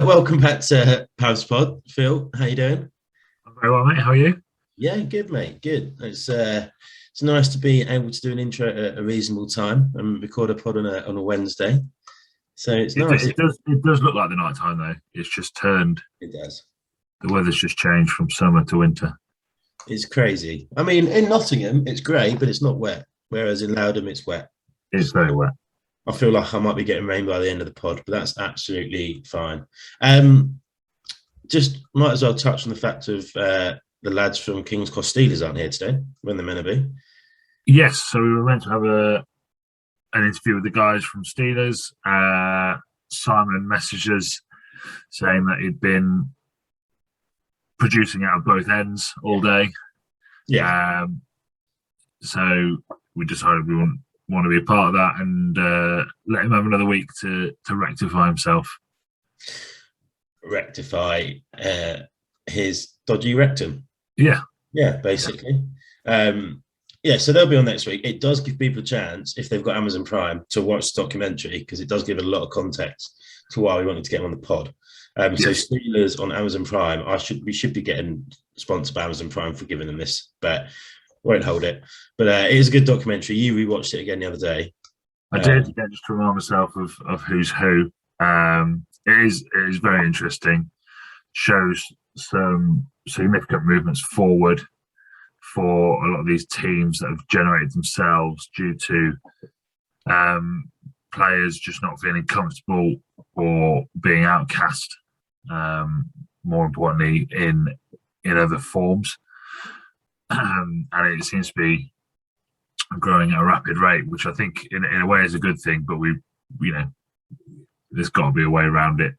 welcome back to Pavs Pod. Phil, how you doing? I'm very well, mate. How are you? Yeah, good, mate. Good. It's nice to be able to do an intro at a reasonable time and record a pod on a Wednesday. So it's nice. It does look like the night time though. It's just turned. It does. The weather's just changed from summer to winter. It's crazy. I mean, in Nottingham, it's grey, but it's not wet. Whereas in Loudham, it's wet. It's very wet. I feel like I might be getting rain by the end of the pod, but that's absolutely fine. Just might as well touch on the fact of the lads from King's Cross Steelers aren't here today when they're meant to be. Yes, so we were meant to have an interview with the guys from Steelers. Simon messaged us saying that he'd been producing out of both ends all day. Yeah. So we decided we want to be a part of that and let him have another week to rectify himself. Rectify his dodgy rectum. Yeah, basically. So they'll be on next week. It does give people a chance, if they've got Amazon Prime, to watch the documentary, because it does give a lot of context to why we wanted to get them on the pod. So Steelers on Amazon Prime, we should be getting sponsored by Amazon Prime for giving them this, but won't hold it. But it is a good documentary. You rewatched it again the other day. I did, again, just to remind myself of who's who. It is very interesting. Shows some significant movements forward for a lot of these teams that have generated themselves due to players just not feeling comfortable or being outcast. More importantly, in other forms, and it seems to be growing at a rapid rate, which I think in a way is a good thing. But there's got to be a way around it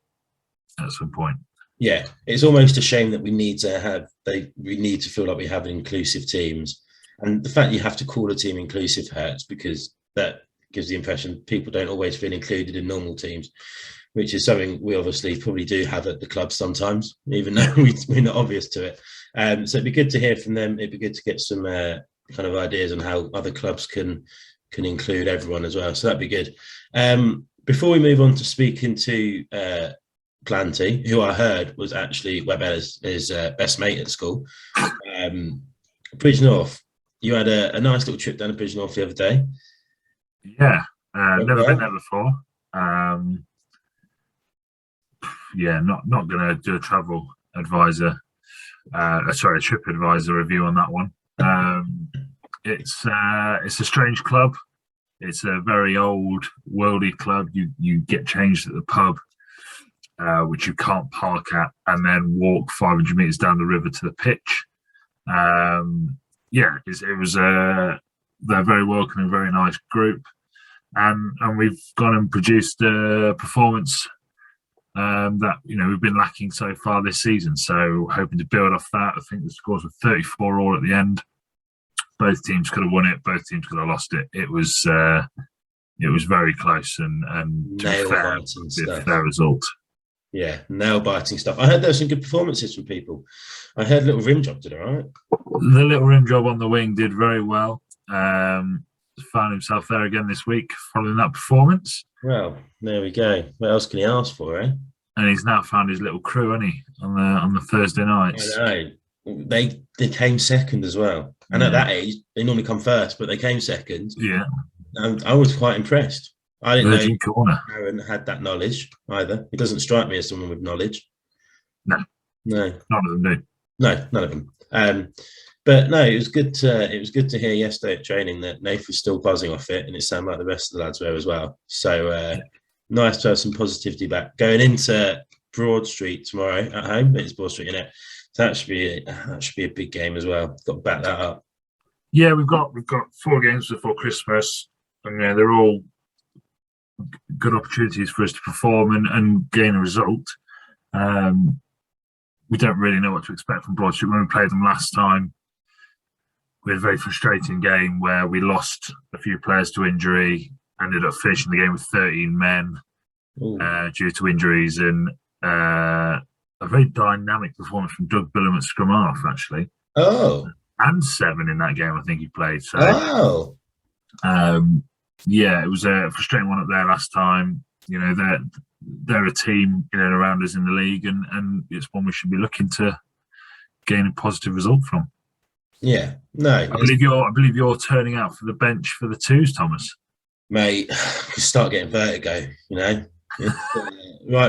at some point. Yeah, it's almost a shame that we need to feel like we have inclusive teams, and the fact you have to call a team inclusive hurts, because that gives the impression people don't always feel included in normal teams, which is something we obviously probably do have at the club sometimes, even though we're not obvious to it. So it'd be good to hear from them. It'd be good to get some kind of ideas on how other clubs can include everyone as well. So that'd be good. Before we move on to speaking to Planty, who I heard was actually Webber's his best mate at school. Bridge North, you had a nice little trip down to Bridge North the other day. Yeah, never been there before. Not going to do a travel advisor, a trip advisor review on that one. It's a strange club. It's a very old, worldy club. You get changed at the pub, which you can't park at, and then walk 500 metres down the river to the pitch. They're very welcoming, very nice group, and we've gone and produced a performance that we've been lacking so far this season. So hoping to build off that. I think the scores were 34 all at the end. Both teams could have won it. Both teams could have lost it. It was very close and to be a fair result. Yeah, nail-biting stuff. I heard there were some good performances from people. I heard Little Rim Job did all right. The Little Rim Job on the wing did very well. Found himself there again this week following that performance. Well, there we go. What else can he ask for, eh? And he's now found his little crew, hasn't he, on the Thursday nights. I know. They came second as well. And at that age, they normally come first, but they came second. Yeah. And I was quite impressed. I didn't know Aaron had that knowledge either. It doesn't strike me as someone with knowledge. No. None of them do. No, none of them. But no, it was good to hear yesterday at training that Nath was still buzzing off it, and it sounded like the rest of the lads were as well. So nice to have some positivity back. Going into Broad Street tomorrow at home. It's Broad Street, innit? So that should be a big game as well. Got to back that up. Yeah, we've got 4 games before Christmas, and they're all good opportunities for us to perform and gain a result. We don't really know what to expect from Broad Street. When we played them last time, we had a very frustrating game where we lost a few players to injury, ended up finishing the game with 13 men due to injuries, and a very dynamic performance from Doug Billam at scrum half, actually. Oh. And 7 in that game, I think he played. So, it was a frustrating one up there last time. they're a team in and around us in the league, and it's one we should be looking to gain a positive result from. Yeah, no, I believe you're turning out for the bench for the twos, Thomas. Mate, you start getting vertigo, right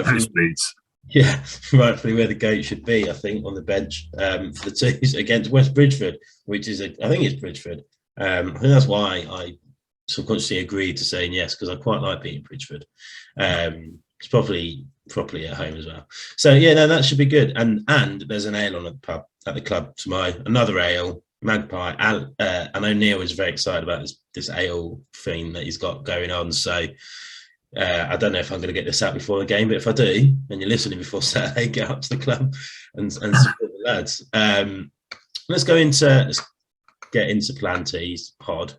from Nosebleeds. Yeah, rightfully where the Goat should be, I think, on the bench for the twos against West Bridgeford, which is I think it's Bridgeford. I think that's why I subconsciously agreed to saying yes, because I quite like beating Bridgeford. It's probably properly at home as well. So yeah, no, that should be good. And there's an ale on at the club tomorrow. Another ale, Magpie. I know Neil is very excited about this ale thing that he's got going on. So I don't know if I'm going to get this out before the game, but if I do, and you're listening before Saturday, get up to the club and support the lads. Let's get into Planty's pod.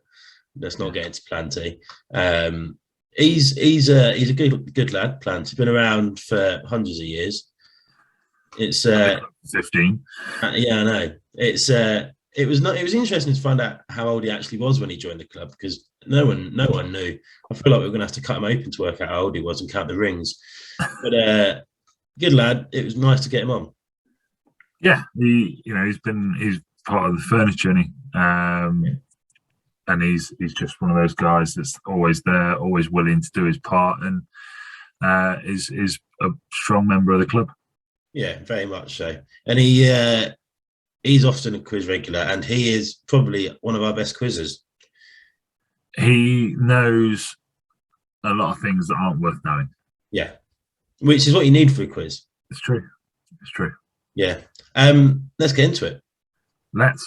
Let's not get into Planty. He's a good lad. Plant. He's been around for hundreds of years. It's 15. Yeah, I know. It was interesting to find out how old he actually was when he joined the club, because no one knew. I feel like we were going to have to cut him open to work out how old he was and count the rings. But good lad. It was nice to get him on. Yeah, he's part of the furniture, and he's just one of those guys that's always there, always willing to do his part, and is a strong member of the club. Yeah, very much so. And he's often a quiz regular, and he is probably one of our best quizzers. He knows a lot of things that aren't worth knowing. Yeah, which is what you need for a quiz. It's true. Yeah. Let's get into it. Let's.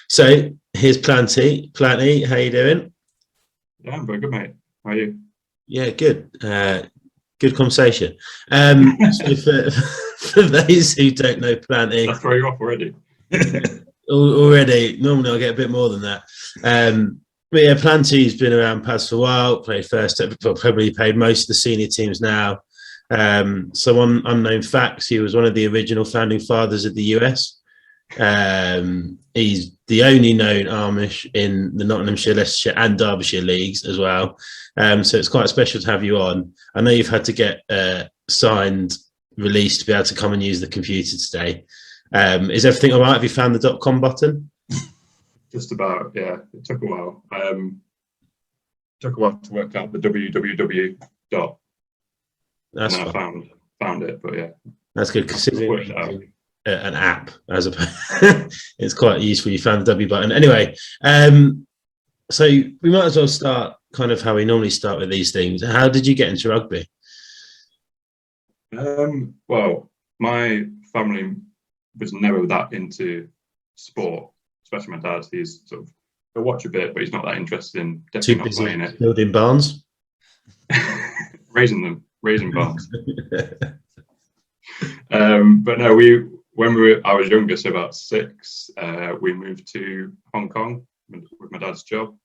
So here's Planty. Planty, how you doing? Yeah, I'm very good, mate. How are you? Yeah, good. Good conversation. So for those who don't know Planty, That's throw you off already. Already, normally I get a bit more than that. But yeah, Planty's been around Paz for a while. Played first, probably played most of the senior teams now. Some unknown facts: he was one of the original founding fathers of the US. He's the only known Amish in the Nottinghamshire, Leicestershire, and Derbyshire leagues as well. So it's quite special to have you on. I know you've had to get signed release to be able to come and use the computer today. Is everything all right? Have you found the .com button? Just about, yeah. It took a while. Took a while to work out the www. That's and I found it, but yeah. That's good, considering an app as a it's quite useful. You found the W button. Anyway, so we might as well start kind of how we normally start with these things. How did you get into rugby? Well, my family was never that into sport, especially my dad. He's sort of, he'll watch a bit, but he's not that interested in definitely not playing it. Building barns? raising barns. But no, I was younger, so about 6, we moved to Hong Kong with my dad's job.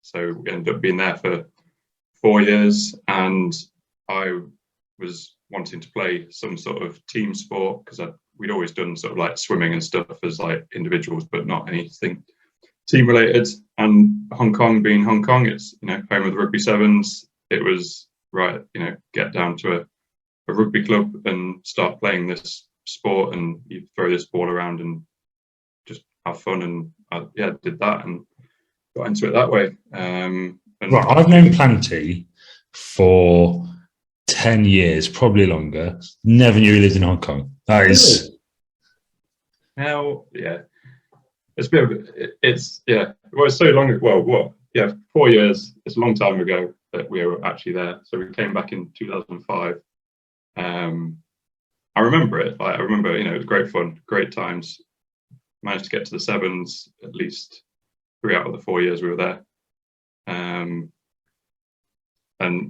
So we ended up being there for 4 years, and I was wanting to play some sort of team sport because we'd always done sort of like swimming and stuff as like individuals, but not anything team related. And Hong Kong being Hong Kong, it's home of the rugby sevens. It was right, get down to a rugby club and start playing this sport, and you throw this ball around and just have fun. And I did that and got into it that way. Right, I've known Planty for 10 years, probably longer. Never knew he lived in Hong Kong. That is. Now, yeah, it's a bit of it's yeah. Well, it's so long. Well, what? Yeah, 4 years. It's a long time ago that we were actually there. So we came back in 2005. I remember it. I remember, it was great fun, great times. Managed to get to the sevens at least 3 out of the 4 years we were there. And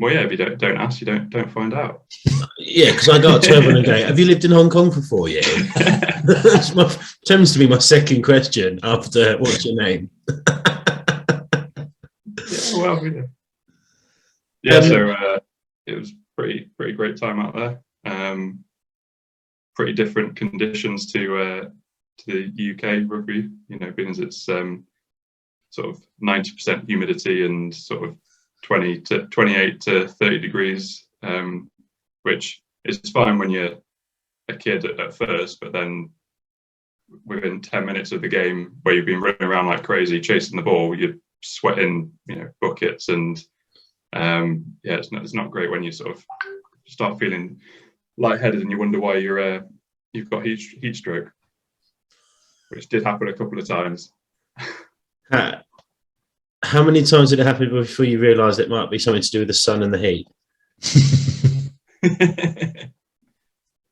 well, yeah, if you don't ask, you don't find out. Yeah, because I got to everyone and go, have you lived in Hong Kong for 4 years? That tends to be my second question after what's your name? So it was pretty great time out there. Pretty different conditions to the UK rugby, being as it's sort of 90% humidity and sort of 28 to 30 degrees, which is fine when you're a kid at first, but then within 10 minutes of the game where you've been running around like crazy chasing the ball, you're sweating, buckets, and it's not great when you sort of start feeling lightheaded and you wonder why you've got heat stroke, which did happen a couple of times. How many times did it happen before you realised it might be something to do with the sun and the heat?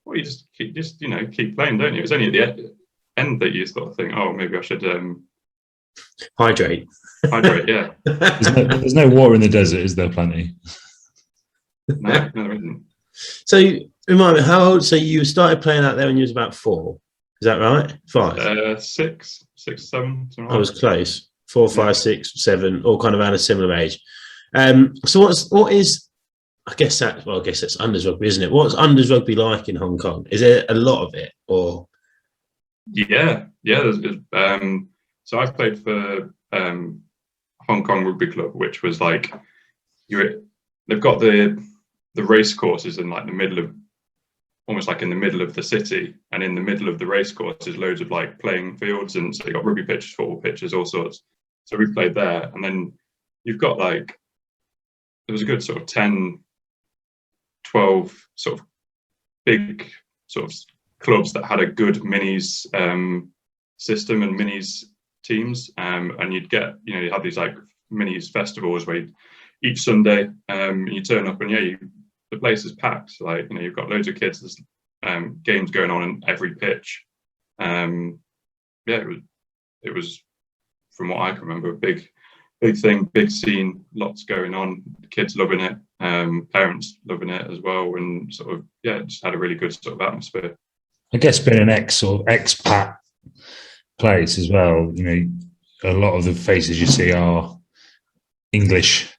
Well, you just keep playing, don't you? It's only at the end that you sort of think, oh, maybe I should hydrate. Yeah. There's no water in the desert, is there, Planty? No, there isn't. So remind me, how old? So you started playing out there when you was about 4? Is that right? 5? 6, 7. I was close. 4, 5, 6, 7, all kind of around a similar age. So what is? I guess that's unders rugby, isn't it? What's unders rugby like in Hong Kong? Is there a lot of it, or? Yeah. So I played for Hong Kong Rugby Club, which was like they've got the race courses in like the middle of, almost like in the middle of the city, and in the middle of the race course is loads of like playing fields, and so you got rugby pitches, football pitches, all sorts. So we played there, and then you've got like, there was a good sort of 10, 12 sort of big sort of clubs that had a good minis system and minis teams, and you'd get, you have these like minis festivals where each Sunday you turn up and the place is packed. Like, you've got loads of kids, there's games going on in every pitch. It was from what I can remember, a big thing, big scene, lots going on, kids loving it, parents loving it as well, and sort of just had a really good sort of atmosphere. I guess being an expat place as well, a lot of the faces you see are English,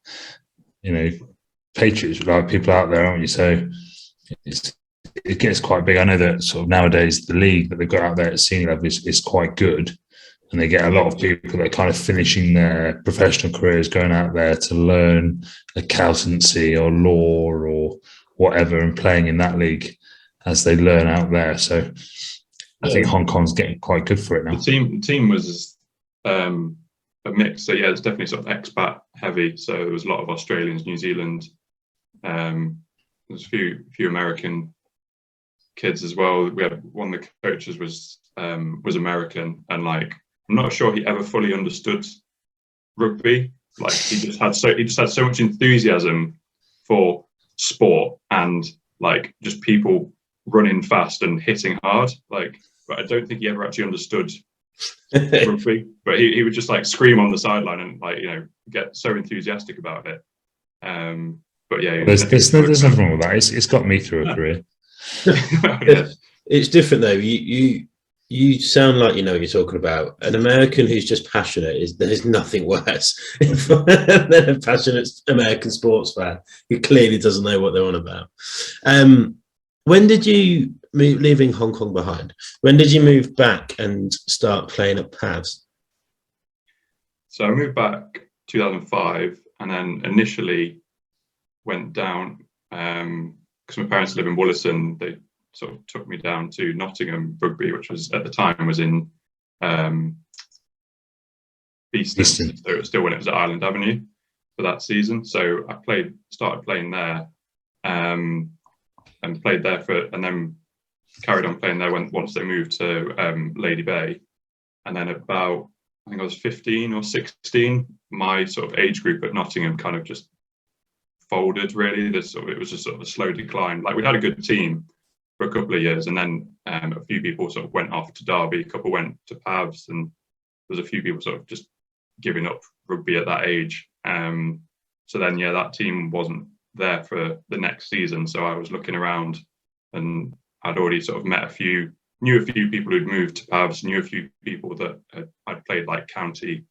patriots, like people out there, aren't you? So it gets quite big. I know that sort of nowadays the league that they've got out there at senior level is quite good, and they get a lot of people that are kind of finishing their professional careers going out there to learn accountancy or law or whatever and playing in that league as they learn out there. So I think Hong Kong's getting quite good for it now. The team was a mix. So it's definitely sort of expat heavy. So there was a lot of Australians, New Zealand. There's a few American kids as well. We had one of the coaches was American, and like, I'm not sure he ever fully understood rugby. Like, he just had so much enthusiasm for sport and like just people running fast and hitting hard. Like, but I don't think he ever actually understood rugby. But he would just like scream on the sideline and like, get so enthusiastic about it. But there's nothing wrong with that. It's got me through a career. It's different though. You sound like you know what you're talking about. An American who's just passionate there's nothing worse than a passionate American sports fan who clearly doesn't know what they're on about. When did you move, leaving Hong Kong behind? When did you move back and start playing at Pavs? So I moved back 2005, and then initially went down because my parents live in Wollaston. They sort of took me down to Nottingham Rugby, which was at the time was in Beeston. So it was still when it was at Island Avenue for that season. So I started playing there, and played there and then carried on playing there once they moved to Lady Bay. And then about, I think I was 15 or 16, my sort of age group at Nottingham kind of just folded really. It was just sort of a slow decline. Like, we'd had a good team for a couple of years, and then a few people sort of went off to Derby, a couple went to Pavs, and there's a few people sort of just giving up rugby at that age. So then, that team wasn't there for the next season. So I was looking around, and I'd already sort of knew a few people who'd moved to Pavs, knew a few people that I'd played like county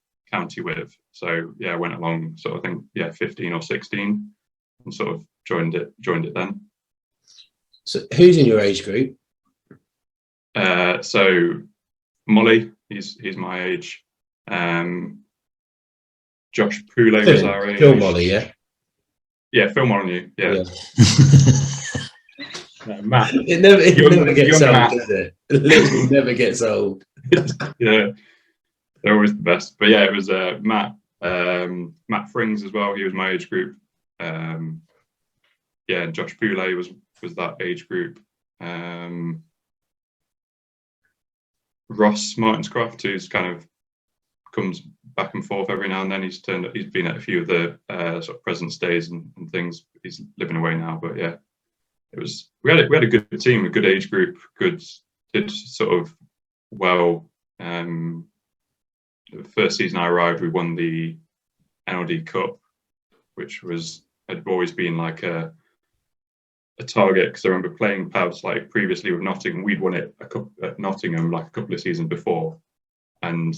with. So I went along sort of, I think 15 or 16, and sort of joined it then. So who's in your age group? So Molly, he's my age. Josh Poulet was our age. Phil Molly, yeah. Yeah, Phil Molyneux. Yeah. No, Matt. It never gets old, Matt. does it? It literally never gets old. Yeah, they're always the best. But yeah, it was Matt Frings as well. He was my age group. And Josh Poulet was that age group. Ross Martinscroft, who's kind of comes back and forth every now and then. He's been at a few of the sort of President's Days and things. He's living away now, but yeah, we had a good team, a good age group, did sort of well. The first season I arrived, we won the NLD Cup, which had always been like a target, because I remember playing Pavs like previously with Nottingham. We'd won it at Nottingham like a couple of seasons before, and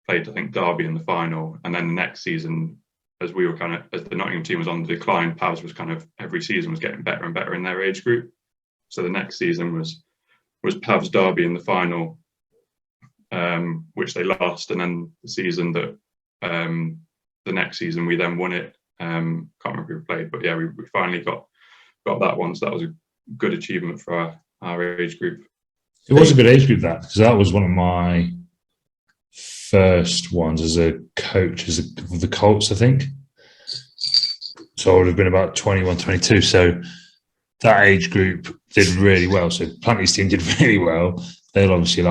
played I think Derby in the final. And then the next season, as the Nottingham team was on the decline, Pavs was kind of every season was getting better and better in their age group. So the next season was Pavs Derby in the final, which they lost, and then the season that the next season we then won it. Can't remember who we played, but yeah, we finally got that one. So that was a good achievement for our age group. It was a good age group, that, because that was one of my first ones as a coach of the Colts, I think. So I would have been about 21, 22. So that age group did really well. So Planty's team did really well. They'll obviously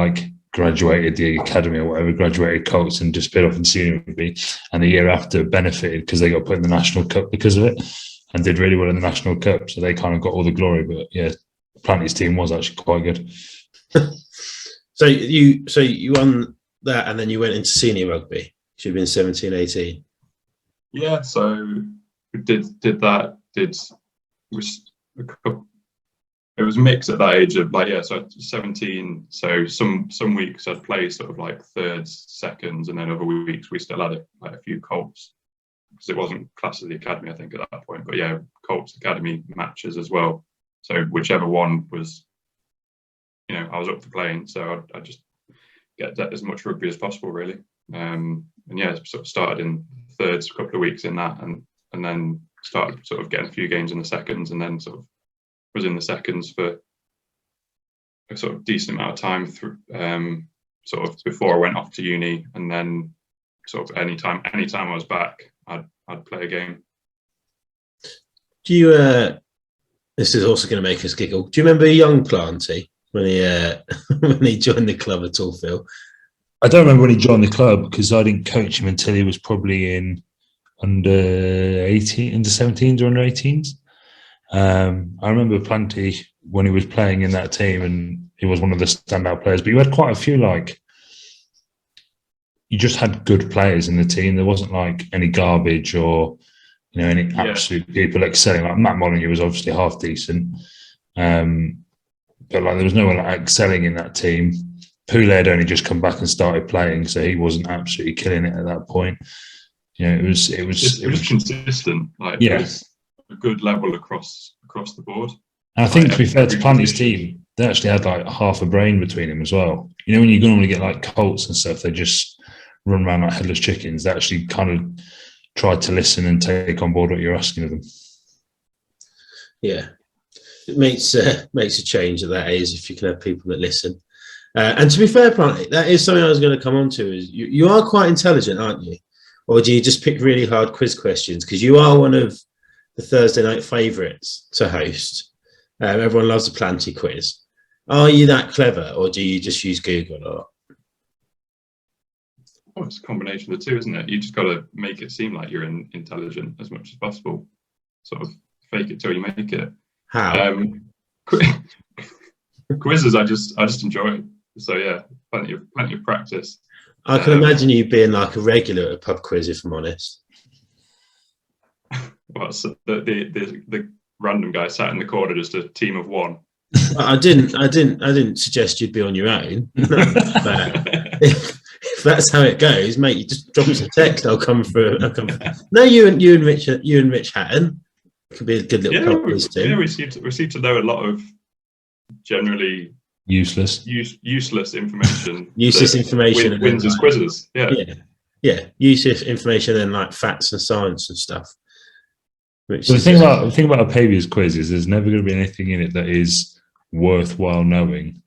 graduated the academy or whatever, graduated Colts and disappeared off in senior rugby. And the year after benefited because they got put in the National Cup because of it, and did really well in the National Cup. So they kind of got all the glory. But yeah, Planty's team was actually quite good. So you won that, and then you went into senior rugby. Should have been 17, 18. Yeah, so we did that. It was a mix at that age of so 17. So some weeks I'd play sort of like thirds, seconds, and then other weeks we still had a few Colts, because it wasn't classed as the academy, I think, at that point. But yeah, Colts academy matches as well. So whichever one was, I was up for playing. So I just get as much rugby as possible, really. And yeah, sort of started in thirds, a couple of weeks in that, and then started sort of getting a few games in the seconds, and then sort of was in the seconds for a sort of decent amount of time through, sort of before I went off to uni, and then sort of anytime I was back, I'd play a game. Do you? This is also going to make us giggle. Do you remember young Planty when he joined the club at all, Phil? I don't remember when he joined the club, because I didn't coach him until he was probably in under 17s or under 18s. I remember Planty when he was playing in that team, and he was one of the standout players. But you had quite a few, you just had good players in the team. There wasn't any garbage or any absolute people excelling. Like Matt Molyneux was obviously half decent, but there was no one excelling in that team. Poulet had only just come back and started playing, so he wasn't absolutely killing it at that point. It was consistent. It was a good level across the board. And I think, to be fair to Planty's team, they actually had half a brain between them as well. When you normally get Colts and stuff, they just run around like headless chickens. They actually kind of tried to listen and take on board what you're asking of them. Yeah, it makes a change at that age if you can have people that listen. And to be fair, Planty, that is something I was going to come on to. Is you are quite intelligent, aren't you? Or do you just pick really hard quiz questions? Because you are one of the Thursday night favourites to host. Everyone loves a Planty quiz. Are you that clever, or do you just use Google? Or it's a combination of the two, isn't it? You just got to make it seem like you're intelligent as much as possible. Sort of fake it till you make it. How? Quizzes, I just enjoy it. So yeah, plenty of practice. I can imagine you being a regular at a pub quiz, if I'm honest. Well, so the random guy sat in the corner, just a team of one. I didn't suggest you'd be on your own. But if that's how it goes, mate, you just drop us a text. I'll come through. No, you and Rich Hatton could be a good little pub quiz too. Yeah, we seem to know a lot of generally useless information. Useless information wins as quizzes. Yeah. use of information and like facts and science and stuff. Which the thing about a Paviors quiz is there's never going to be anything in it that is worthwhile knowing.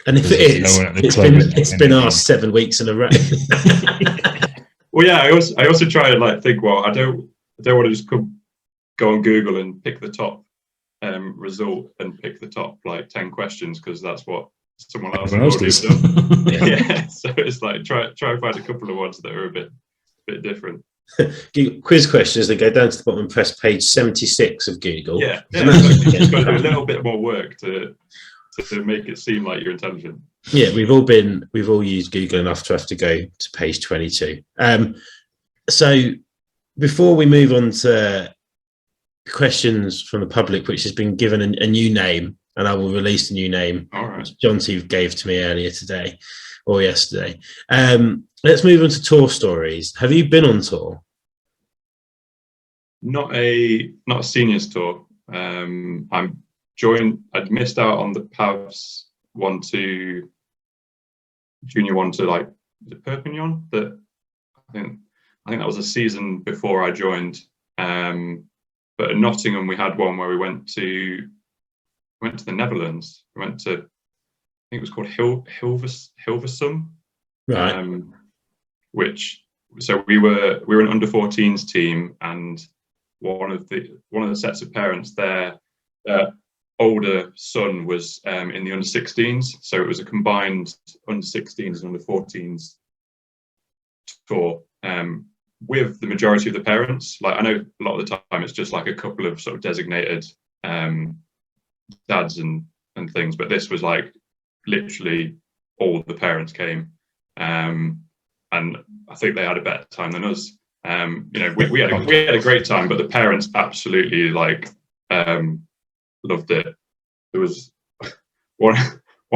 And if it is, it's been asked 7 weeks in a row. Well, yeah, I also try and like think. Well, I don't want to just go on Google and pick the top result and pick the top like 10 questions because that's what someone else has done. Yeah, so it's like try and find a couple of ones that are a bit different. Quiz questions that go down to the bottom and press page 76 of Google. Yeah, exactly. You've got to do a little bit more work to make it seem like you're intelligent. Yeah, we've all used Google enough to have to go to page 22. So before we move on to questions from the public, which has been given a new name, and I will release the new name. All right. Which John T gave to me earlier today or yesterday. Let's move on to tour stories. Have you been on tour? Not a seniors tour. I'd missed out on the Pavs one to junior one to like the Perpignan. That I think that was a season before I joined. But at Nottingham we had one where we went to the Netherlands. We went to, I think it was called Hilversum. Right. So we were an under 14s team, and one of the sets of parents, their older son was in the under 16s, so it was a combined under 16s and under 14s tour with the majority of the parents. Like I know a lot of the time it's just like a couple of sort of designated dads and things, but this was like literally all the parents came, and I think they had a better time than us. We had a great time, but the parents absolutely like loved it. There was one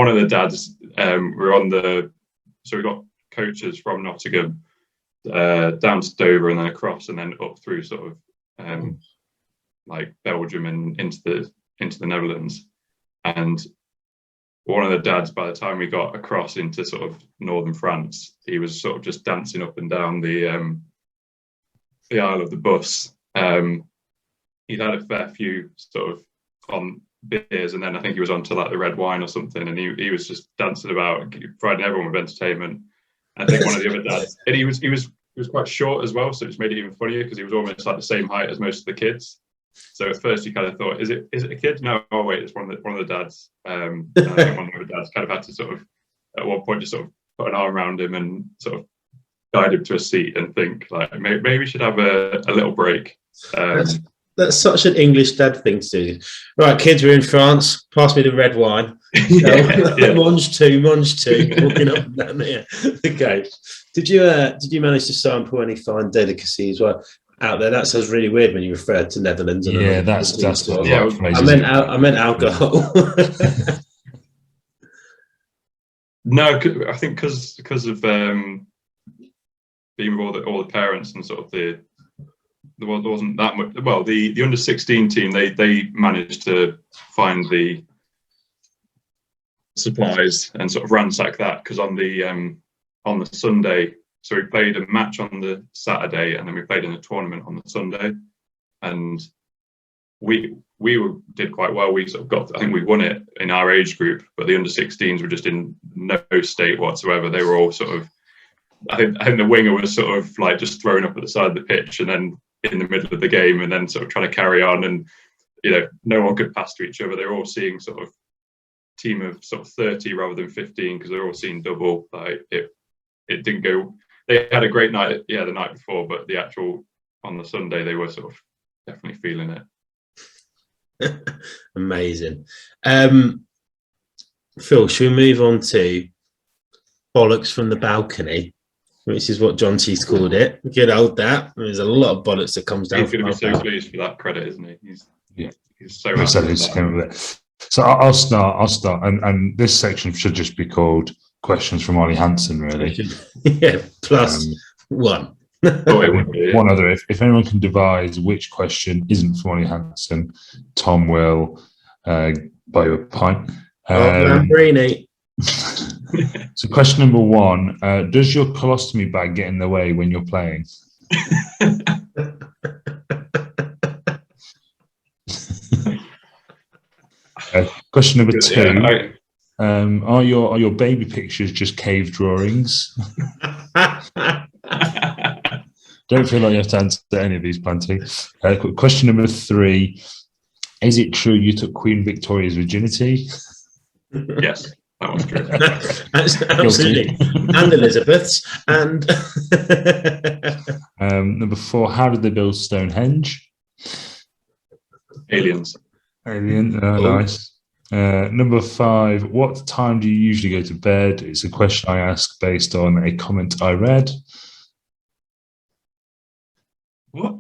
of the dads. So we got coaches from Nottingham down to Dover and then across and then up through sort of like Belgium and into the Netherlands. And one of the dads, by the time we got across into sort of northern France, he was sort of just dancing up and down the aisle of the bus. He'd had a fair few sort of on beers, and then I think he was on to like the red wine or something, and he was just dancing about, providing everyone with entertainment. I think one of the other dads, and he was quite short as well, so it just made it even funnier because he was almost like the same height as most of the kids. So at first you kind of thought, is it a kid? No, oh wait, it's one of the dads. And I think one of the dads kind of had to sort of at one point just sort of put an arm around him and sort of guide him to a seat and think like maybe we should have a little break. That's such an English dad thing to do. Right, kids, we're in France. Pass me the red wine. Mange two, walking up and down there. Okay. Did you manage to sample any fine delicacy as well out there? That sounds really weird when you referred to Netherlands. Yeah, that's yeah. I meant alcohol. No, I think because of being with all the parents and sort of there wasn't that much. Well, the under 16 team they managed to find the supplies and sort of ransack that, because on the Sunday, so we played a match on the Saturday and then we played in a tournament on the Sunday, and we did quite well. We sort of I think we won it in our age group, but the under 16s were just in no state whatsoever. They were all sort of, I think the winger was sort of like just thrown up at the side of the pitch and then in the middle of the game and then sort of trying to carry on, and no one could pass to each other. They were all seeing sort of team of sort of 30 rather than 15 because they're all seeing double. Like it didn't go. They had a great night, the night before, but the actual on the Sunday they were sort of definitely feeling it. Amazing. Phil, should we move on to bollocks from the balcony, which is what John T's called it? Good old that. There's a lot of bollocks that comes down. He's going to be so pleased for that credit, isn't he? He's so happy. So I'll start, and this section should just be called questions from Ollie Hansen, really. Yeah, plus one. One other. If anyone can devise which question isn't from Ollie Hansen, Tom will buy you a pint. Lambrini. So question number 1, does your colostomy bag get in the way when you're playing? Question number 2, are your baby pictures just cave drawings? Don't feel like you have to answer any of these, Planty. Question number 3, is it true you took Queen Victoria's virginity? Yes, that was true. Absolutely. And Elizabeth's. And number 4, how did they build Stonehenge? Aliens. Alien, nice. Number 5, what time do you usually go to bed? It's a question I ask based on a comment I read. What?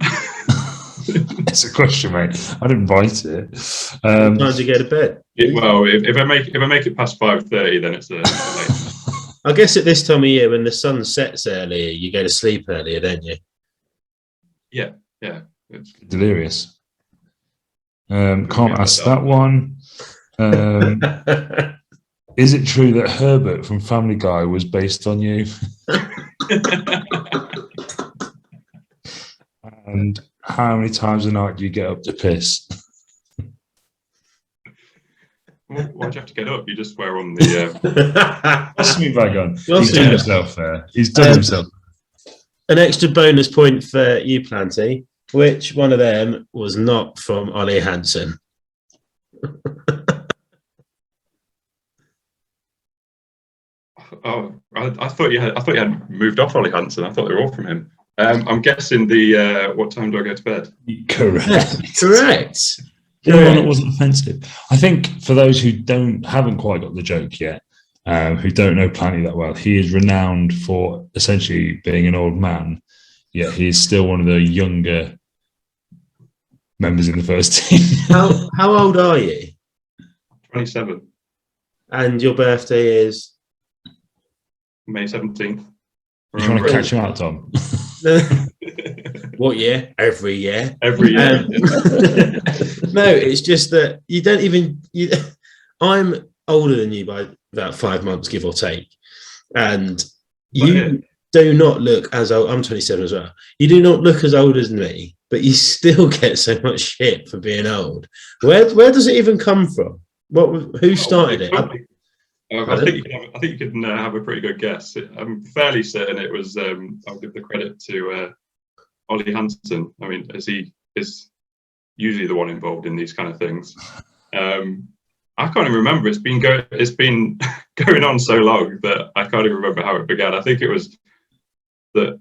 It's a question, mate. I didn't write it. what time do you go to bed? Well, if I make it past 5:30, then it's late. I guess at this time of year, when the sun sets earlier, you go to sleep earlier, don't you? Yeah. It's delirious. Can't ask that one. Is it true that Herbert from Family Guy was based on you? And how many times a night do you get up to piss? Why'd you have to get up? You just swear on the. What's me bag on? He's done himself there. He's done himself. An extra bonus point for you, Planty. Which one of them was not from Ollie Hansen? Oh, I thought you had moved off Ollie Hansen. I thought they were all from him. I'm guessing the what time do I go to bed? Correct. The one that wasn't offensive. I think for those who haven't quite got the joke yet, who don't know Planty that well, he is renowned for essentially being an old man, yet he is still one of the younger members in the first team. How old are you? 27. And your birthday is? May 17th. You want to catch him out, Tom? What year? Every year. Every year. No, it's just that you don't even. I'm older than you by about 5 months, give or take, and you do not look as old. I'm 27 as well. You do not look as old as me, but you still get so much shit for being old. Where does it even come from? Who started it? I think you can have a pretty good guess. I'm fairly certain it was. I'll give the credit to Ollie Hansen. I mean, as he is usually the one involved in these kind of things. I can't even remember. It's been going on so long that I can't even remember how it began. I think it was the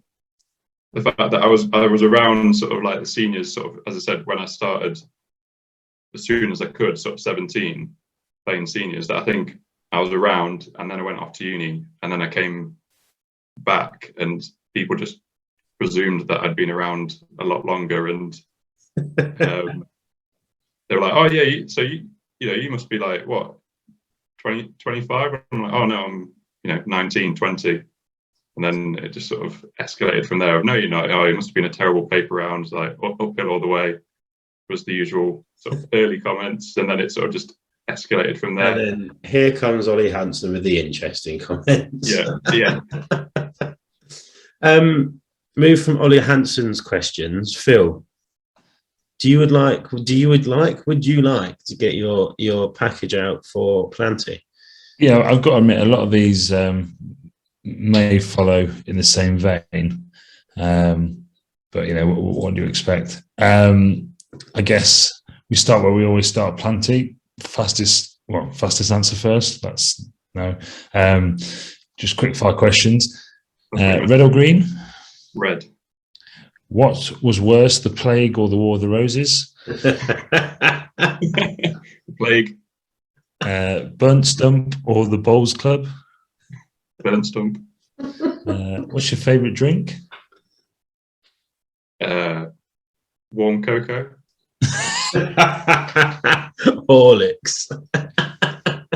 fact that I was around sort of like the seniors, sort of, as I said, when I started as soon as I could, sort of 17, playing seniors. That I think I was around, and then I went off to uni, and then I came back, and people just presumed that I'd been around a lot longer, and they were like, "Oh yeah, so you must be like what, 20, 25?" I'm like, "Oh no, I'm 19, 20." And then it just sort of escalated from there. No, you're not. Oh, it must have been a terrible paper round, like uphill all the way. Was the usual sort of early comments, and then it sort of just escalated from there. And then here comes Ollie Hansen with the interesting comments. Yeah. Move from Ollie Hansen's questions, Phil. Would you like to get your package out for Planty? Yeah, I've got to admit, a lot of these may follow in the same vein, but what do you expect? I guess we start where we always start. Planty, fastest answer first. That's no. Just quick fire questions. Red or green? Red. What was worse, the plague or the War of the Roses? Plague. Burnt Stump or the Bowls Club? Burnt Stump. What's your favourite drink? Warm cocoa. Horlicks.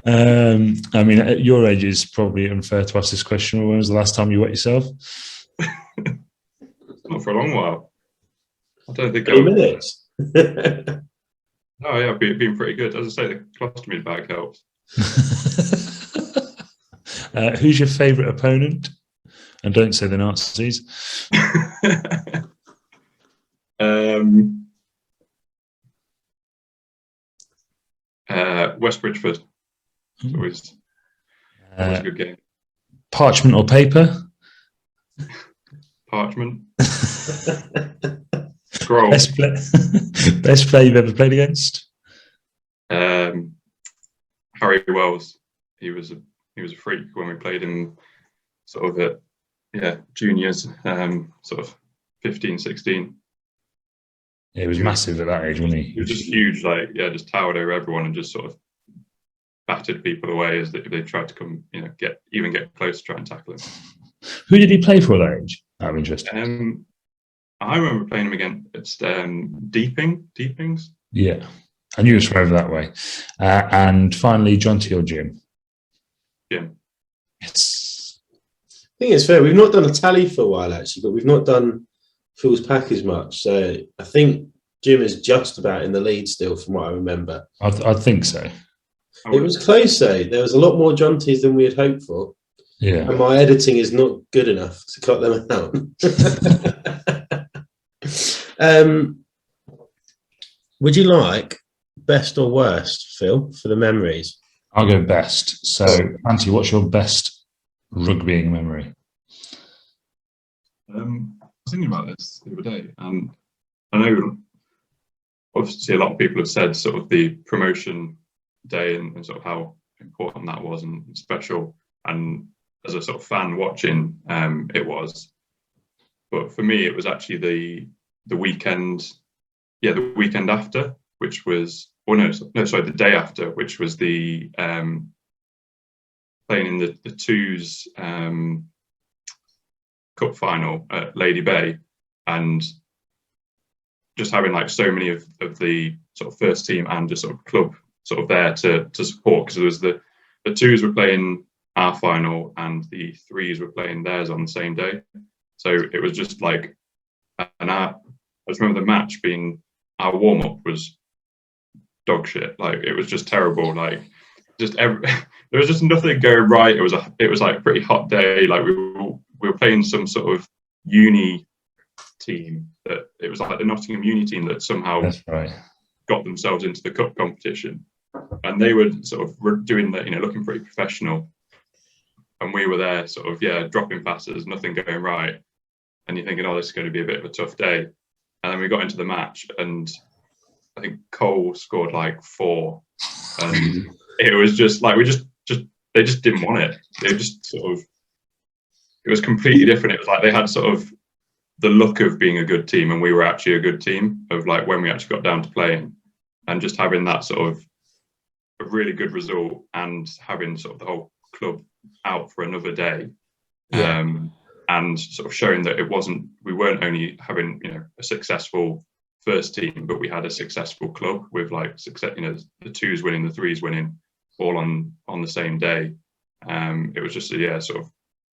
I mean, at your age, it's probably unfair to ask this question. When was the last time you wet yourself? Not for a long while. I don't think. 3 minutes. Oh yeah, been pretty good. As I say, the colostomy bag helps. Who's your favourite opponent? And don't say the Nazis. West Bridgeford. It's always a good game. Parchment or paper? Parchment. Scroll. Best player you've ever played against? Harry Wells. He was a freak when we played him sort of at juniors, sort of 15, 16. Yeah, he was massive at that age, wasn't he? He was just huge, just towered over everyone and just sort of battered people away as they tried to come, get close to try and tackle him. Who did he play for at that age? I'm interested. I remember playing him against Deepings. Yeah, I knew it was forever that way. And finally, Jonty or Jim? Jim. Yes. I think it's fair. We've not done a tally for a while, actually, but we've not done Phil's pack as much. So I think Jim is just about in the lead still, from what I remember. I think so. It was close, though. There was a lot more Jonties than we had hoped for. Yeah. And my editing is not good enough to cut them out. Would you like best or worst, Phil, for the memories? I'll go best. So, Planty, what's your best rugbying memory? I was thinking about this the other day, and I know obviously a lot of people have said sort of the promotion day and sort of how important that was and special, and as a sort of fan watching, it was. But for me, it was actually the weekend, the weekend after, which was, the day after, which was the playing in the twos cup final at Lady Bay, and just having so many of the sort of first team and just sort of club sort of there to support, because there was the twos were playing our final and the threes were playing theirs on the same day. So it was just I just remember the match being, our warm-up was dog shit. It was just terrible. There was just nothing going right. It was a pretty hot day. We were playing some sort of uni team that it was the Nottingham uni team that somehow got themselves into the cup competition, and they were sort of doing that, looking pretty professional, and we were there sort of dropping passes, nothing going right, and you're thinking, this is going to be a bit of a tough day. And then we got into the match, and I think Cole scored 4, and it was just they just didn't want it. They just sort of, it was completely different. It was they had sort of the look of being a good team, and we were actually a good team of when we actually got down to playing, and just having that sort of a really good result and having sort of the whole club out for another day. And sort of showing that we weren't only having, a successful first team, but we had a successful club with success, the twos winning, the threes winning, all on the same day. It was just a sort of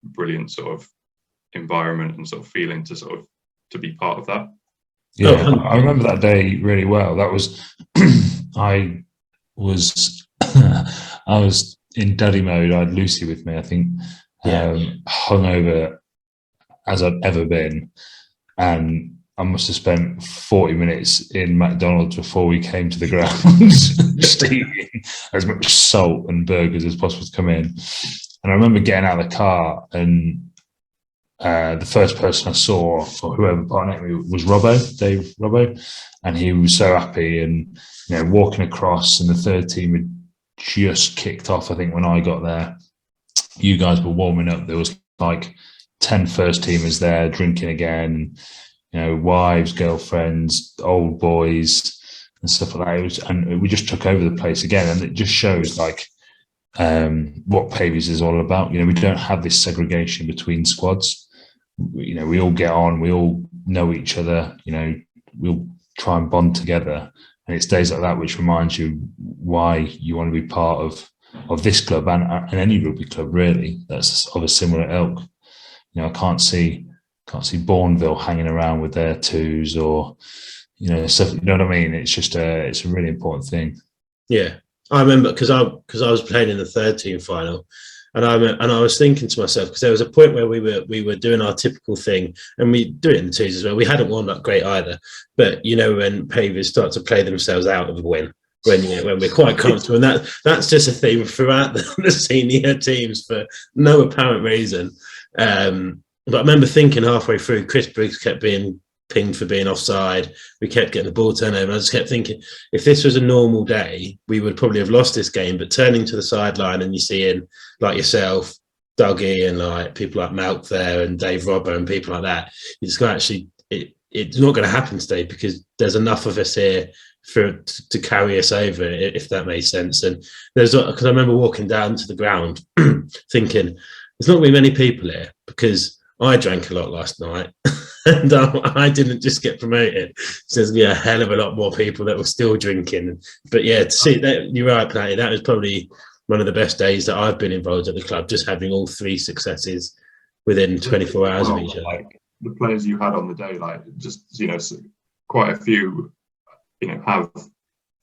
brilliant sort of environment and sort of feeling to be part of that. Yeah, I remember that day really well. That was I was in daddy mode. I had Lucy with me, I think, hungover as I've ever been, and I must have spent 40 minutes in McDonald's before we came to the ground, just eating as much salt and burgers as possible to come in. And I remember getting out of the car, and the first person I saw, or whoever partnered me, was Dave Robbo, and he was so happy, and walking across, and the third team had just kicked off. I think when I got there, you guys were warming up. There was 10 first teamers there drinking again, wives, girlfriends, old boys, and stuff like that. And we just took over the place again, and it just shows what Paviors is all about. We don't have this segregation between squads. We all get on, we all know each other. We'll try and bond together, and it's days like that which reminds you why you want to be part of this club and any rugby club really that's of a similar ilk. I can't see Bourneville hanging around with their twos or stuff. You know what I mean? It's just it's a really important thing. Yeah, I remember because I was playing in the third team final, And I was thinking to myself, because there was a point where we were doing our typical thing, and we do it in the twos as well. We hadn't warmed up great either, but you know when Paviors start to play themselves out of a win, when we're quite comfortable, and that's just a theme throughout the senior teams for no apparent reason. But I remember thinking halfway through, Chris Briggs kept being pinged for being offside. We kept getting the ball turnover. I just kept thinking, if this was a normal day, we would probably have lost this game. But turning to the sideline and you're seeing like yourself, Dougie, and like people like Malk there and Dave Robber and people like that, you just go, actually, it's not going to happen today because there's enough of us here to carry us over, if that makes sense. And because I remember walking down to the ground thinking, there's not going to be many people here because I drank a lot last night. And I didn't just get promoted. So there's a hell of a lot more people that were still drinking. But yeah, to see that, you're right, Planty. That was probably one of the best days that I've been involved at the club, just having all 3 successes within 24 hours of each other. Like the players you had on the day, like just, quite a few, have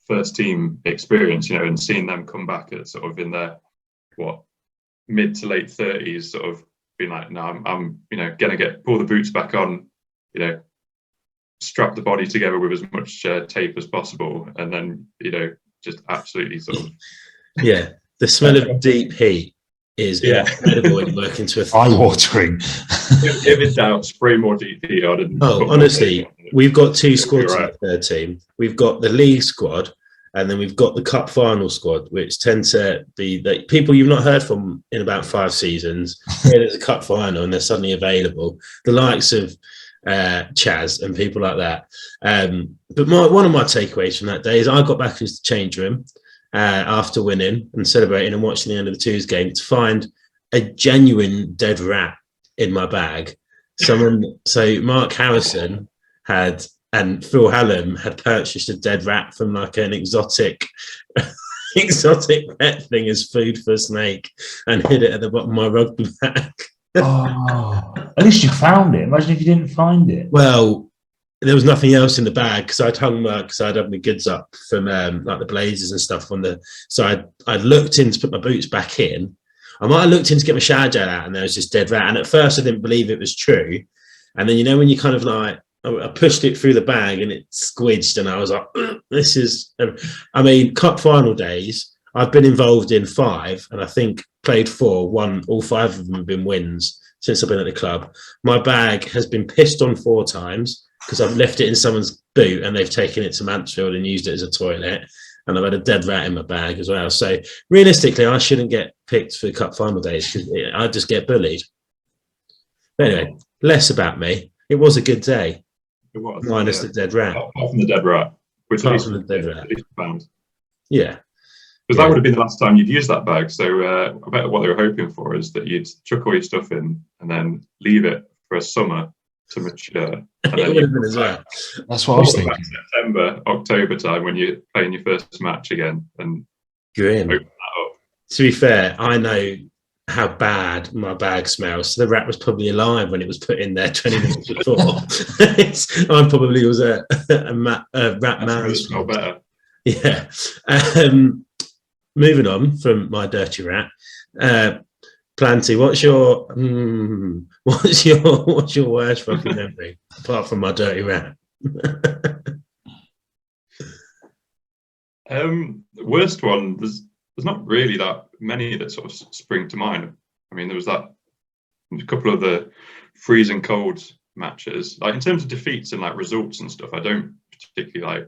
first team experience, and seeing them come back at sort of in their, mid to late 30s, sort of being like, no, I'm gonna pull the boots back on, strap the body together with as much tape as possible, and then just absolutely sort of the smell of deep heat is incredible when you're working to a eye-watering. If in doubt, spray more deep heat on. Honestly, we've got 2 squads in the third team. We've got the league squad, and then we've got the cup final squad, which tend to be the people you've not heard from in about 5 seasons. There's a cup final and they're suddenly available. The likes of Chaz and people like that. But one of my takeaways from that day is I got back into the change room after winning and celebrating and watching the end of the twos game to find a genuine dead rat in my bag. So Mark Harrison and Phil Hallam had purchased a dead rat from like an exotic pet thing as food for a snake and hid it at the bottom of my rugby bag. Oh, at least you found it. Imagine if you didn't find it. Well, there was nothing else in the bag because I'd had my goods up from like the blazers and stuff so I'd looked in to put my boots back in. I might have looked in to get my shower gel out and there was this dead rat. And at first I didn't believe it was true. And then, when you kind of like, I pushed it through the bag and it squidged and I was like, this is, cup final days, I've been involved in 5 and I think played 4, won, all 5 of them have been wins since I've been at the club. My bag has been pissed on 4 times because I've left it in someone's boot and they've taken it to Mansfield and used it as a toilet. And I've had a dead rat in my bag as well. So realistically, I shouldn't get picked for cup final days because I just get bullied. But anyway, less about me. It was a good day. It was, minus the dead rat. Apart from the dead rat, which apart from the dead rat. At least found. Yeah. Because that would have been the last time you'd use that bag. So I bet what they were hoping for is that you'd chuck all your stuff in and then leave it for a summer to mature. And it would have been as well. That's what I was thinking. September, October time when you're playing your first match again and grim. Open that up. To be fair, I know how bad my bag smells. So the rat was probably alive when it was put in there 20 minutes before. I probably was a rat man. Smell better. Yeah. Moving on from my dirty rat. Planty, what's your worst fucking memory apart from my dirty rat? Worst one. There's not really that many that sort of spring to mind. I mean, there was a couple of the freezing cold matches. Like in terms of defeats and like results and stuff, I don't particularly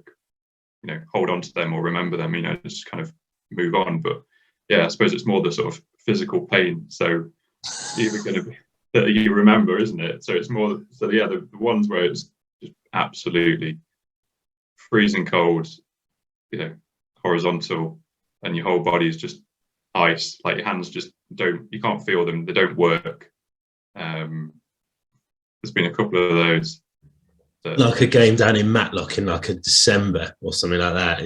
hold on to them or remember them. Just kind of move on. But yeah, I suppose it's more the sort of physical pain. So either going to be that you remember, isn't it? So it's more. So yeah, the ones where it's just absolutely freezing cold, horizontal. And your whole body is just ice, like your hands just you can't feel them, they don't work. There's been a couple of those. Like a game down in Matlock in like a December or something like that,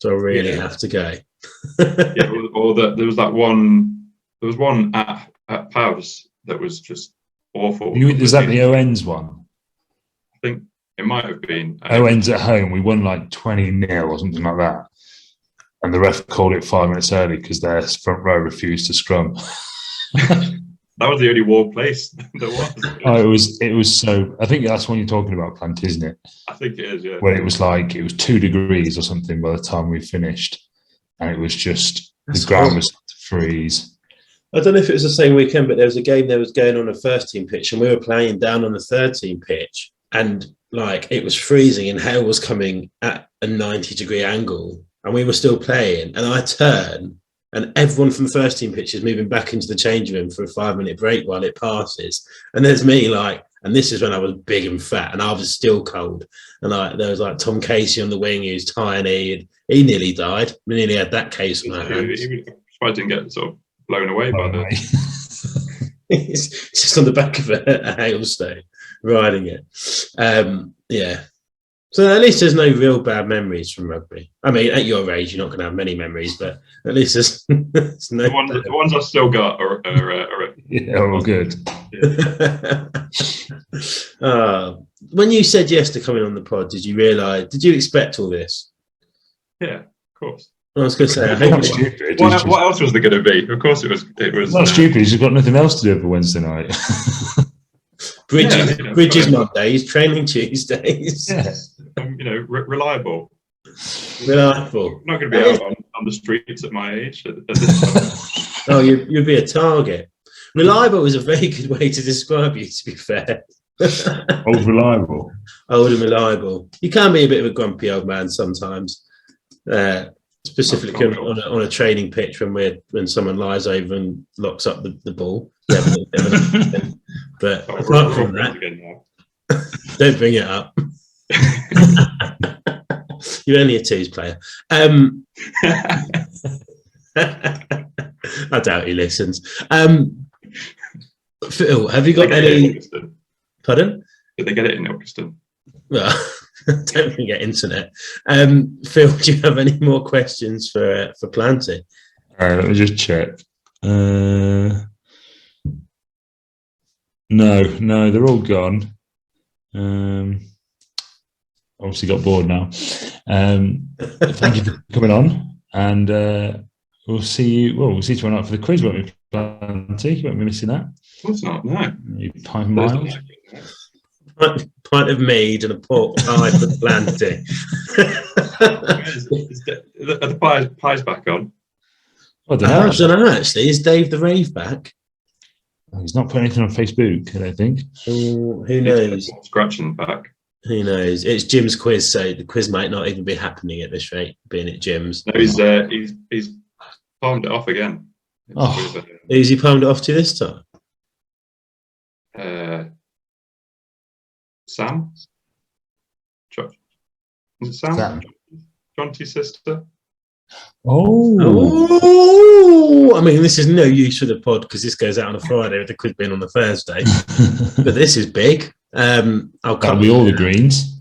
so I really have to go. There was one at Paviors that was just awful. Is that the ON's one? I think it might have been. ON's at home, we won like 20-0 or something like that. and the ref called it 5 minutes early because their front row refused to scrum. That was the only warm place there was. Oh, it was so. I think that's when you're talking about, Plant, isn't it? I think it is, yeah. Where it was 2 degrees or something by the time we finished, and it was just the ground was to freeze. I don't know if it was the same weekend, but there was a game that was going on a first team pitch, and we were playing down on the third team pitch, and it was freezing, and hail was coming at a 90-degree angle, and we were still playing. And I turn, and everyone from the first team pitch is moving back into the change room for a 5-minute break while it passes. And there's me, and this is when I was big and fat, and I was still cold. And there was Tom Casey on the wing, who's tiny, and he nearly died. We nearly had that case on our hands. I didn't get sort of blown away by the. It's just on the back of a hailstone, riding it. Yeah. So at least there's no real bad memories from rugby. I mean, at your age, you're not going to have many memories, but at least there's no. The ones I've still got are yeah, all good. When you said yes to coming on the pod, did you expect all this? Yeah, of course. I was going to say, I It's hope not stupid. What else was there going to be? Of course, it was. It's not stupid. You've got nothing else to do over Wednesday night. Bridges Mondays, training Tuesdays. Yeah. Reliable. Reliable. I'm not going to be out on the streets at my age. At this Oh, you'd be a target. Reliable is a very good way to describe you, to be fair. Old reliable. Old and reliable. You can be a bit of a grumpy old man sometimes. Specifically on a training pitch when someone lies over and locks up the ball. But apart from that, don't bring it up. You're only a twos player. I doubt he listens. Phil, have you got any? Pardon? Did they get it in Ilkeston? Well, don't forget internet. Phil, do you have any more questions for Planty? All right, let me just check. No, they're all gone. Obviously got bored now. Thank you for coming on, and we'll see you. Well, we'll see you tomorrow night for the quiz, won't we, Planty? You won't be missing that. Of course not. No. You pint miles. Pint of mead and a pork pie for Planty. Are the pies back on? I don't know, actually. Is Dave the Rave back? He's not putting anything on Facebook, I don't think. Who knows? Scratching back. Who knows? It's Jim's quiz, so the quiz might not even be happening at this rate, being at Jim's. No, he's palmed it off again. Who's he palmed it off to this time? Sam? Is it Sam? Jonty's sister? Oh! I mean, this is no use for the pod because this goes out on a Friday with the quiz being on the Thursday. But this is big. That'll be all the greens.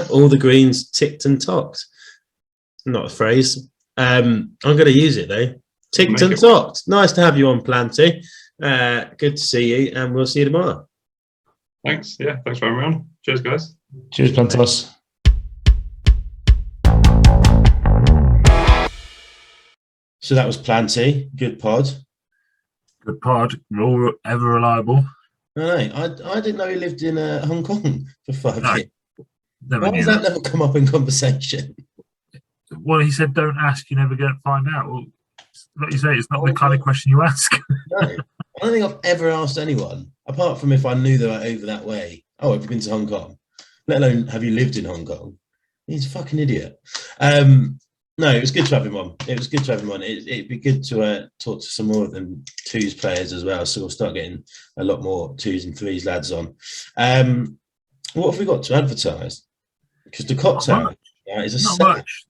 All the greens ticked and tocked. Not a phrase. I'm going to use it though. Ticked and tocked. Nice to have you on, Planty. Good to see you, and we'll see you tomorrow. Thanks. Yeah, thanks for having me on. Cheers, guys. Cheers, Plantos. So that was Planty. Good pod. Good pod. All ever reliable. No, I didn't know he lived in Hong Kong for 5 years. Why does that never come up in conversation? Well, he said, "Don't ask, you never get to find out." Well, like you say, it's not the kind of question you ask. No, I don't think I've ever asked anyone, apart from if I knew they were over that way. Oh, have you been to Hong Kong? Let alone, have you lived in Hong Kong? He's a fucking idiot. No, it was good to have him on. It'd be good to talk to some more of them twos players as well. So we'll start getting a lot more twos and threes lads on. What have we got to advertise? Because the cocktail is a not much.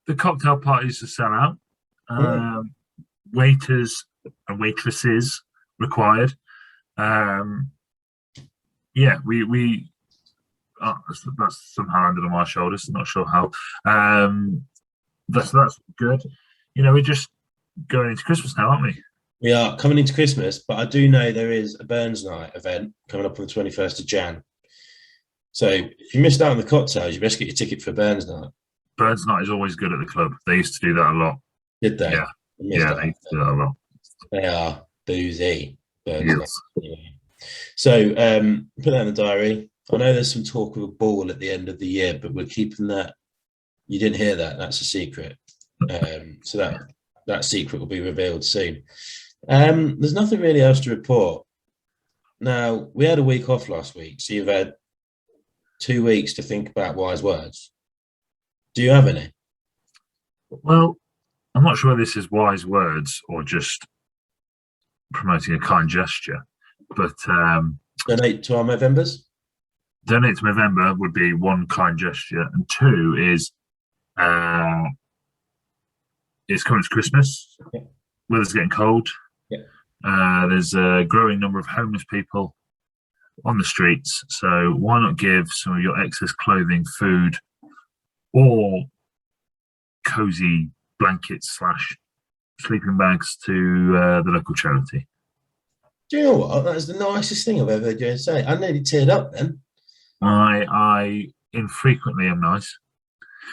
The cocktail party is a sellout. Waiters and waitresses required. Yeah, we that's somehow landed on my shoulders. Not sure how. That's good. You know, we're just going into Christmas now, aren't we? We are coming into Christmas, but I do know there is a Burns Night event coming up on the 21st of Jan. So if you missed out on the cocktails, you best get your ticket for Burns Night. Birds Night is always good at the club. They used to do that a lot. Did they? Yeah. I missed Yeah, that. they used to do that a lot. They are boozy. Birds Yes. Night. Anyway. So put that in the diary. I know there's some talk of a ball at the end of the year, but we're keeping that. You didn't hear that. That's a secret. So that secret will be revealed soon. There's nothing really else to report. Now, we had a week off last week, so you've had 2 weeks to think about wise words. Do you have any? Well, I'm not sure this is wise words or just promoting a kind gesture, but Donate to our Movembers? donate to November would be one kind gesture, and two is it's coming to Christmas. Yeah. Weather's getting cold. Yeah. There's a growing number of homeless people on the streets, so why not give some of your excess clothing, food, or cozy blankets / sleeping bags to the local charity? Do you know what? That is the nicest thing I've ever heard you say. I nearly teared up then. I infrequently am nice,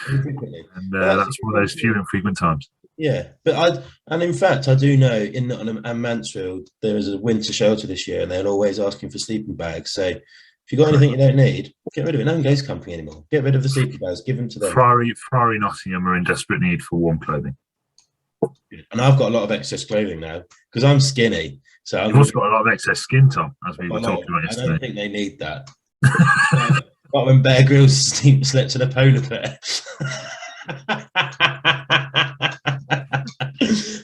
Infrequently. and that's one of those few infrequent times. Yeah, but in fact, I do know in Nottingham and Mansfield there is a winter shelter this year, and they're always asking for sleeping bags. So if you've got anything you don't need, get rid of it. No one goes camping anymore. Get rid of the sleeping bags. Give them to them. Friary Nottingham are in desperate need for warm clothing. And I've got a lot of excess clothing now because I'm skinny. So You've also got a lot of excess skin, Tom, as we were talking about I yesterday. don't think they need that. But when Bear Grylls slept in a polar bear.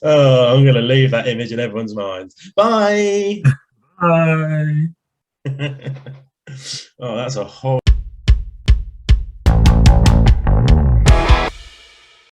Oh, I'm going to leave that image in everyone's mind. Bye. Bye. Oh, that's a horrible.